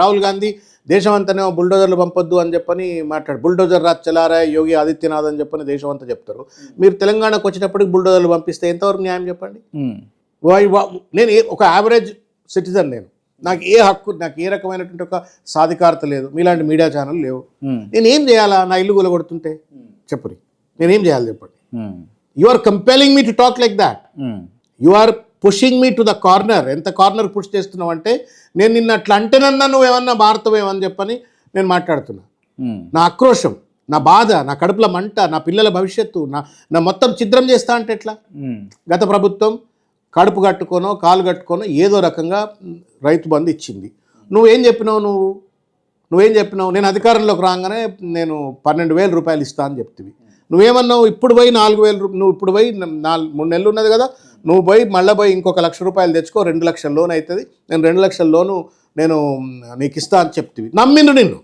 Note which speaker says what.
Speaker 1: రాహుల్ గాంధీ దేశం అంతానే బుల్డోజర్లు పంపొద్దు అని చెప్పని మాట్లాడు. బుల్డోజర్ రాజ్ చలారా యోగి ఆదిత్యనాథ్ అని చెప్పని దేశం అంతా చెప్తారు. మీరు తెలంగాణకు వచ్చేటప్పటికి బుల్డోజర్లు పంపిస్తే ఎంతవరకు న్యాయం చెప్పండి? నేను ఒక యావరేజ్ సిటిజన్, నాకు ఏ హక్కు, నాకు ఏ రకమైనటువంటి ఒక సాధికారత లేదు. మీలాంటి మీడియా ఛానల్ లేవు. నేనేం చేయాలా? నా ఇల్లు కూలగొడుతుంటే చెప్పురి, నేనేం చేయాలి చెప్పండి? You are compelling me to talk like that. You are pushing me to the corner. ఎంత కార్నర్ పుష్ చేస్తున్నావు అంటే, నేను నిన్న అట్లా అంటేనన్నా నువ్వేమన్నా మారుతావేమని చెప్పని నేను మాట్లాడుతున్నా. నా ఆక్రోశం, నా బాధ, నా కడుపుల మంట, నా పిల్లల భవిష్యత్తు, నా మొత్తం ఛిద్రం చేస్తా అంటే ఎట్లా? గత ప్రభుత్వం కడుపు కట్టుకోనో కాలు కట్టుకోనో ఏదో రకంగా రైతు బంధు ఇచ్చింది. నువ్వేం చెప్పినావు? నేను అధికారంలోకి రాగానే నేను 12,000 రూపాయలు ఇస్తా అని చెప్తివి. నువ్వేమన్నావు? ఇప్పుడు పోయి 4,000 రూపాయలు, నువ్వు ఇప్పుడు పోయి 3 నెలలు ఉన్నది కదా, నువ్వు పోయి మళ్ళీ పోయి ఇంకొక 1,00,000 రూపాయలు తెచ్చుకో, 2 లక్షల లోన్ అవుతుంది, నేను 2 లక్షల లోను నేను నీకు ఇస్తా అని చెప్తివి. నమ్మిండు నిన్ను.